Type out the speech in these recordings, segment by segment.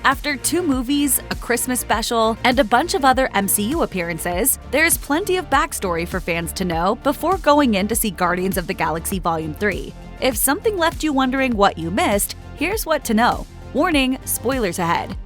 After 2 movies, a Christmas special, and a bunch of other MCU appearances, there's plenty of backstory for fans to know before going in to see Guardians of the Galaxy Volume 3. If something left you wondering what you missed, here's what to know. Warning, spoilers ahead.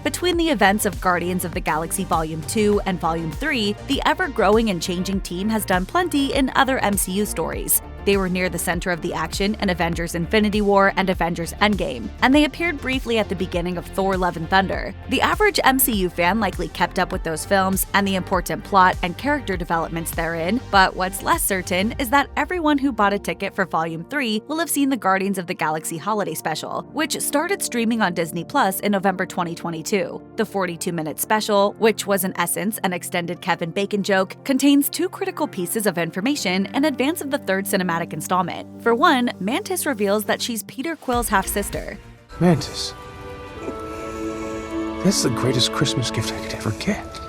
Between the events of Guardians of the Galaxy Volume 2 and Volume 3, the ever-growing and changing team has done plenty in other MCU stories. They were near the center of the action in Avengers Infinity War and Avengers Endgame, and they appeared briefly at the beginning of Thor: Love and Thunder. The average MCU fan likely kept up with those films and the important plot and character developments therein, but what's less certain is that everyone who bought a ticket for Volume 3 will have seen the Guardians of the Galaxy Holiday Special, which started streaming on Disney Plus in November 2022. The 42-minute special, which was in essence an extended Kevin Bacon joke, contains 2 critical pieces of information in advance of the 3rd cinematic installment. For one, Mantis reveals that she's Peter Quill's half-sister. Mantis. That's the greatest Christmas gift I could ever get.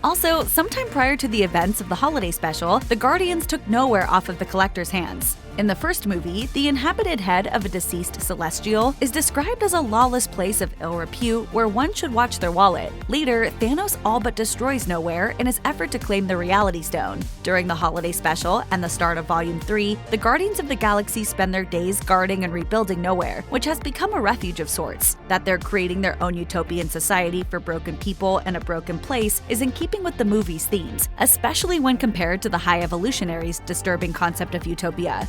Also, sometime prior to the events of the holiday special, the Guardians took Knowhere off of the collector's hands. In the first movie, the inhabited head of a deceased celestial is described as a lawless place of ill repute where one should watch their wallet. Later, Thanos all but destroys Knowhere in his effort to claim the Reality Stone. During the holiday special and the start of Volume 3, the Guardians of the Galaxy spend their days guarding and rebuilding Knowhere, which has become a refuge of sorts. That they're creating their own utopian society for broken people in a broken place is in keeping with the movie's themes, especially when compared to the High Evolutionaries' disturbing concept of utopia.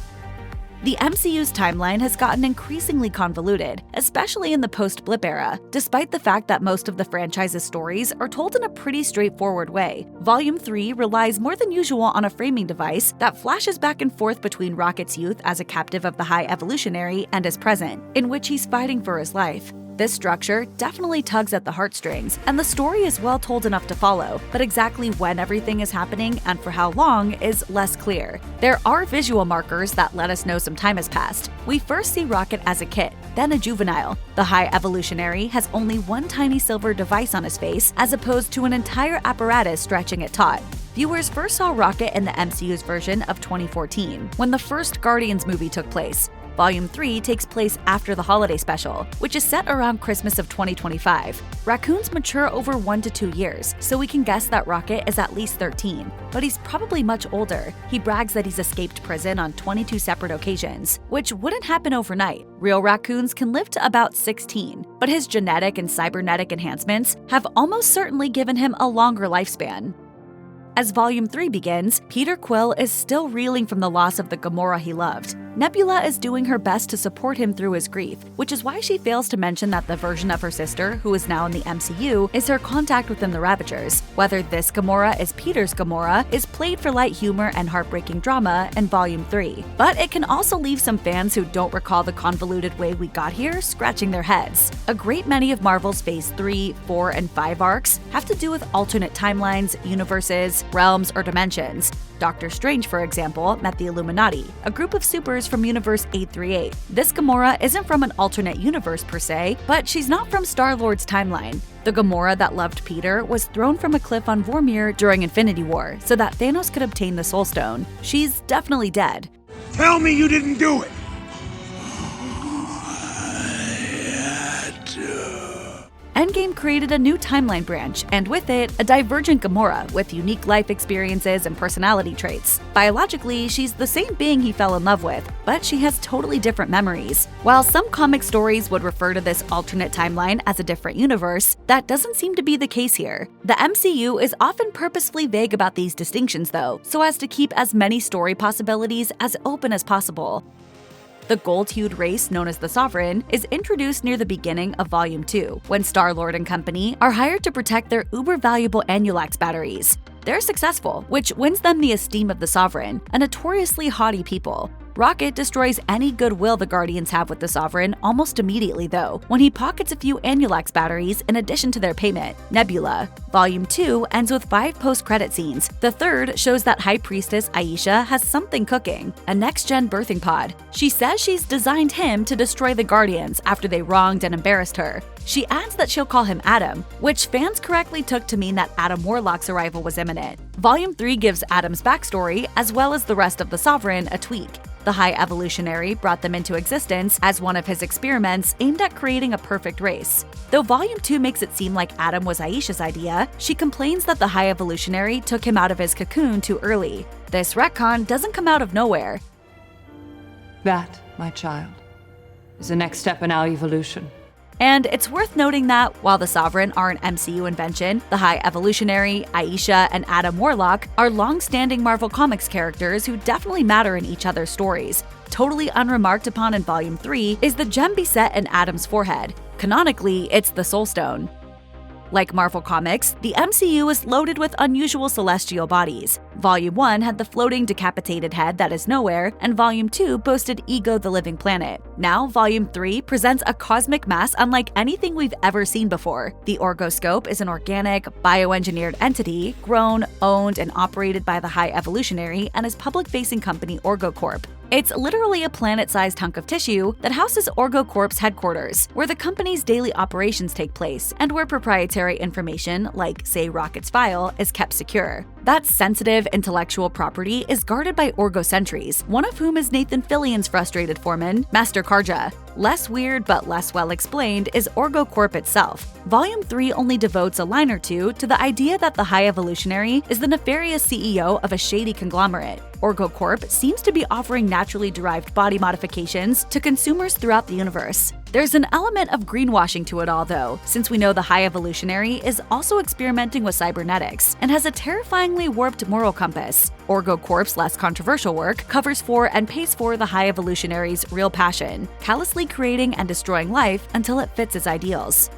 The MCU's timeline has gotten increasingly convoluted, especially in the post-blip era, despite the fact that most of the franchise's stories are told in a pretty straightforward way. Volume 3 relies more than usual on a framing device that flashes back and forth between Rocket's youth as a captive of the High Evolutionary and his present, in which he's fighting for his life. This structure definitely tugs at the heartstrings, and the story is well told enough to follow, but exactly when everything is happening and for how long is less clear. There are visual markers that let us know some time has passed. We first see Rocket as a kid, then a juvenile. The High Evolutionary has only one tiny silver device on his face, as opposed to an entire apparatus stretching it taut. Viewers first saw Rocket in the MCU's version of 2014, when the first Guardians movie took place. Volume 3 takes place after the holiday special, which is set around Christmas of 2025. Raccoons mature over 1 to 2 years, so we can guess that Rocket is at least 13, but he's probably much older. He brags that he's escaped prison on 22 separate occasions, which wouldn't happen overnight. Real raccoons can live to about 16, but his genetic and cybernetic enhancements have almost certainly given him a longer lifespan. As Volume 3 begins, Peter Quill is still reeling from the loss of the Gamora he loved. Nebula is doing her best to support him through his grief, which is why she fails to mention that the version of her sister, who is now in the MCU, is her contact within the Ravagers. Whether this Gamora is Peter's Gamora is played for light humor and heartbreaking drama in Volume 3. But it can also leave some fans who don't recall the convoluted way we got here scratching their heads. A great many of Marvel's Phase 3, 4, and 5 arcs have to do with alternate timelines, universes, realms, or dimensions. Doctor Strange, for example, met the Illuminati, a group of supers from Universe 838. This Gamora isn't from an alternate universe per se, but she's not from Star-Lord's timeline. The Gamora that loved Peter was thrown from a cliff on Vormir during Infinity War so that Thanos could obtain the Soul Stone. She's definitely dead. Tell me you didn't do it! Endgame created a new timeline branch, and with it, a divergent Gamora with unique life experiences and personality traits. Biologically, she's the same being he fell in love with, but she has totally different memories. While some comic stories would refer to this alternate timeline as a different universe, that doesn't seem to be the case here. The MCU is often purposefully vague about these distinctions though, so as to keep as many story possibilities as open as possible. The gold-hued race known as the Sovereign is introduced near the beginning of Volume 2, when Star-Lord and company are hired to protect their uber-valuable Anulax batteries. They're successful, which wins them the esteem of the Sovereign, a notoriously haughty people. Rocket destroys any goodwill the Guardians have with the Sovereign almost immediately though, when he pockets a few Anulax batteries in addition to their payment. Nebula. Volume 2 ends with 5 post-credit scenes. The third shows that High Priestess Aisha has something cooking, a next-gen birthing pod. She says she's designed him to destroy the Guardians after they wronged and embarrassed her. She adds that she'll call him Adam, which fans correctly took to mean that Adam Warlock's arrival was imminent. Volume 3 gives Adam's backstory, as well as the rest of the Sovereign, a tweak. The High Evolutionary brought them into existence as one of his experiments aimed at creating a perfect race. Though Volume 2 makes it seem like Adam was Aisha's idea, she complains that the High Evolutionary took him out of his cocoon too early. This retcon doesn't come out of nowhere. That, my child, is the next step in our evolution. And it's worth noting that, while the Sovereign are an MCU invention, the High Evolutionary, Aisha, and Adam Warlock are long-standing Marvel Comics characters who definitely matter in each other's stories. Totally unremarked upon in Volume 3 is the gem beset in Adam's forehead. Canonically, it's the Soul Stone. Like Marvel Comics, the MCU is loaded with unusual celestial bodies. Volume 1 had the floating decapitated head that is Knowhere, and Volume 2 boasted Ego the Living Planet. Now, Volume 3 presents a cosmic mass unlike anything we've ever seen before. The Orgoscope is an organic, bioengineered entity, grown, owned, and operated by the High Evolutionary and his public-facing company OrgoCorp. It's literally a planet-sized hunk of tissue that houses OrgoCorp's headquarters, where the company's daily operations take place, and where proprietary information, like, say, Rocket's file, is kept secure. That sensitive intellectual property is guarded by Orgo sentries, one of whom is Nathan Fillion's frustrated foreman, Master Karja. Less weird but less well explained is OrgoCorp itself. Volume 3 only devotes a line or two to the idea that the High Evolutionary is the nefarious CEO of a shady conglomerate. OrgoCorp seems to be offering naturally derived body modifications to consumers throughout the universe. There's an element of greenwashing to it all, though, since we know the High Evolutionary is also experimenting with cybernetics and has a terrifyingly warped moral compass. OrgoCorp's less controversial work covers for and pays for the High Evolutionary's real passion, callously creating and destroying life until it fits his ideals.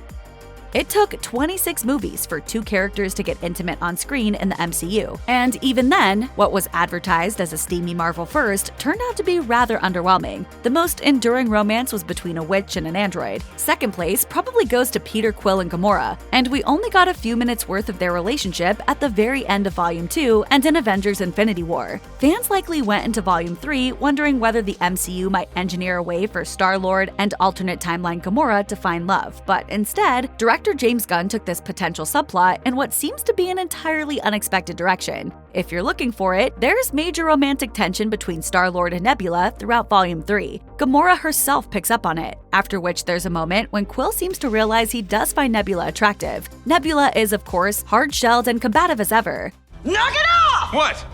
It took 26 movies for two characters to get intimate on screen in the MCU. And even then, what was advertised as a steamy Marvel first turned out to be rather underwhelming. The most enduring romance was between a witch and an android. Second place probably goes to Peter Quill and Gamora, and we only got a few minutes worth of their relationship at the very end of Volume 2 and in Avengers Infinity War. Fans likely went into Volume 3 wondering whether the MCU might engineer a way for Star-Lord and alternate timeline Gamora to find love, but instead, director James Gunn took this potential subplot in what seems to be an entirely unexpected direction. If you're looking for it, there's major romantic tension between Star-Lord and Nebula throughout Volume 3. Gamora herself picks up on it, after which there's a moment when Quill seems to realize he does find Nebula attractive. Nebula is, of course, hard-shelled and combative as ever. Knock it off! What?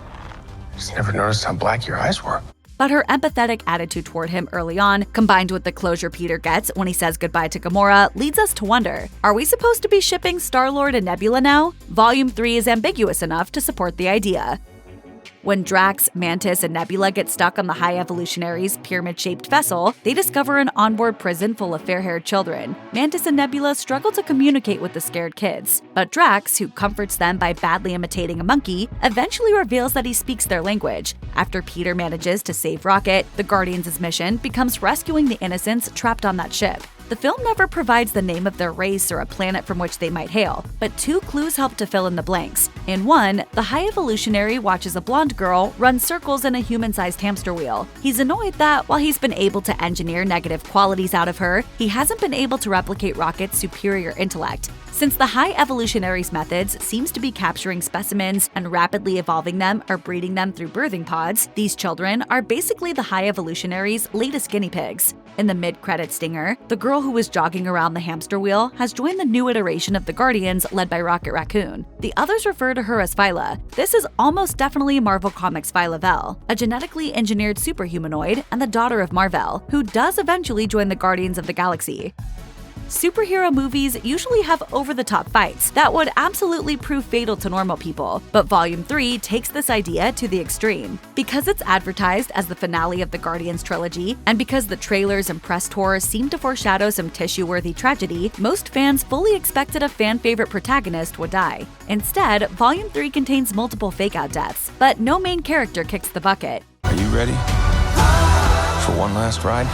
Just never noticed how black your eyes were. But her empathetic attitude toward him early on, combined with the closure Peter gets when he says goodbye to Gamora, leads us to wonder, are we supposed to be shipping Star-Lord and Nebula now? Volume 3 is ambiguous enough to support the idea. When Drax, Mantis, and Nebula get stuck on the High Evolutionary's pyramid-shaped vessel, they discover an onboard prison full of fair-haired children. Mantis and Nebula struggle to communicate with the scared kids, but Drax, who comforts them by badly imitating a monkey, eventually reveals that he speaks their language. After Peter manages to save Rocket, the Guardians' mission becomes rescuing the innocents trapped on that ship. The film never provides the name of their race or a planet from which they might hail, but two clues help to fill in the blanks. In one, the High Evolutionary watches a blonde girl run circles in a human-sized hamster wheel. He's annoyed that, while he's been able to engineer negative qualities out of her, he hasn't been able to replicate Rocket's superior intellect. Since the High Evolutionary's methods seems to be capturing specimens and rapidly evolving them or breeding them through birthing pods, these children are basically the High Evolutionary's latest guinea pigs. In the mid-credit stinger, the girl who was jogging around the hamster wheel has joined the new iteration of the Guardians led by Rocket Raccoon. The others refer to her as Phyla. This is almost definitely Marvel Comics' Phyla Vell, a genetically engineered superhumanoid and the daughter of Mar-Vell, who does eventually join the Guardians of the Galaxy. Superhero movies usually have over-the-top fights that would absolutely prove fatal to normal people, but Volume 3 takes this idea to the extreme. Because it's advertised as the finale of the Guardians trilogy, and because the trailers and press tours seem to foreshadow some tissue-worthy tragedy, most fans fully expected a fan-favorite protagonist would die. Instead, Volume 3 contains multiple fake-out deaths, but no main character kicks the bucket. Are you ready for one last ride?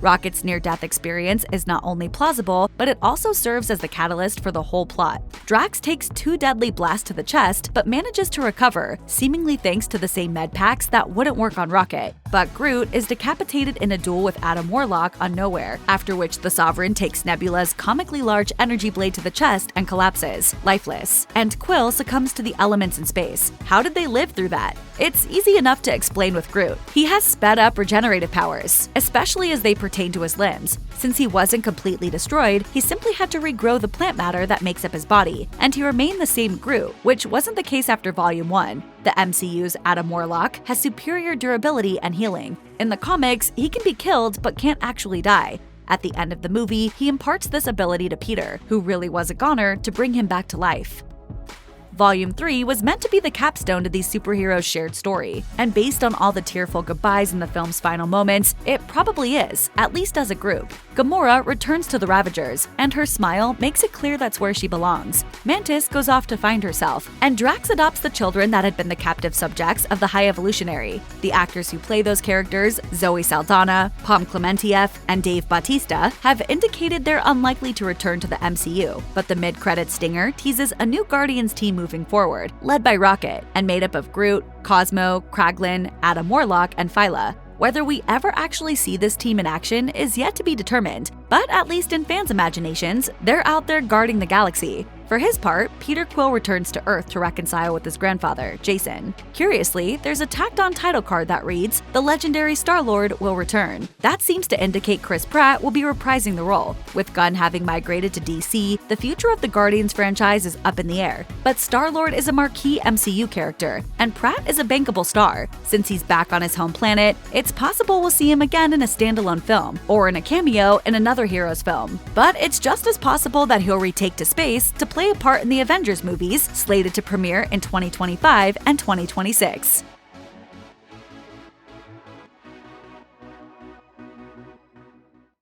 Rocket's near-death experience is not only plausible, but it also serves as the catalyst for the whole plot. Drax takes 2 deadly blasts to the chest, but manages to recover, seemingly thanks to the same med packs that wouldn't work on Rocket. But Groot is decapitated in a duel with Adam Warlock on Knowhere, after which the Sovereign takes Nebula's comically large energy blade to the chest and collapses, lifeless. And Quill succumbs to the elements in space. How did they live through that? It's easy enough to explain with Groot. He has sped-up regenerative powers, especially as they pertain to his limbs. Since he wasn't completely destroyed, he simply had to regrow the plant matter that makes up his body, and he remained the same Groot, which wasn't the case after Volume 1. The MCU's Adam Warlock has superior durability and healing. In the comics, he can be killed but can't actually die. At the end of the movie, he imparts this ability to Peter, who really was a goner, to bring him back to life. Volume 3 was meant to be the capstone to these superheroes' shared story, and based on all the tearful goodbyes in the film's final moments, it probably is, at least as a group. Gamora returns to the Ravagers, and her smile makes it clear that's where she belongs. Mantis goes off to find herself, and Drax adopts the children that had been the captive subjects of the High Evolutionary. The actors who play those characters, Zoe Saldana, Pom Klementieff, and Dave Bautista, have indicated they're unlikely to return to the MCU, but the mid-credits stinger teases a new Guardians team moving forward, led by Rocket, and made up of Groot, Cosmo, Kraglin, Adam Warlock, and Phyla. Whether we ever actually see this team in action is yet to be determined, but at least in fans' imaginations, they're out there guarding the galaxy. For his part, Peter Quill returns to Earth to reconcile with his grandfather, Jason. Curiously, there's a tacked-on title card that reads, "The legendary Star-Lord will return." That seems to indicate Chris Pratt will be reprising the role. With Gunn having migrated to DC, the future of the Guardians franchise is up in the air. But Star-Lord is a marquee MCU character, and Pratt is a bankable star. Since he's back on his home planet, it's possible we'll see him again in a standalone film, or in a cameo in another hero's film. But it's just as possible that he'll retake to space to play a part in the Avengers movies, slated to premiere in 2025 and 2026.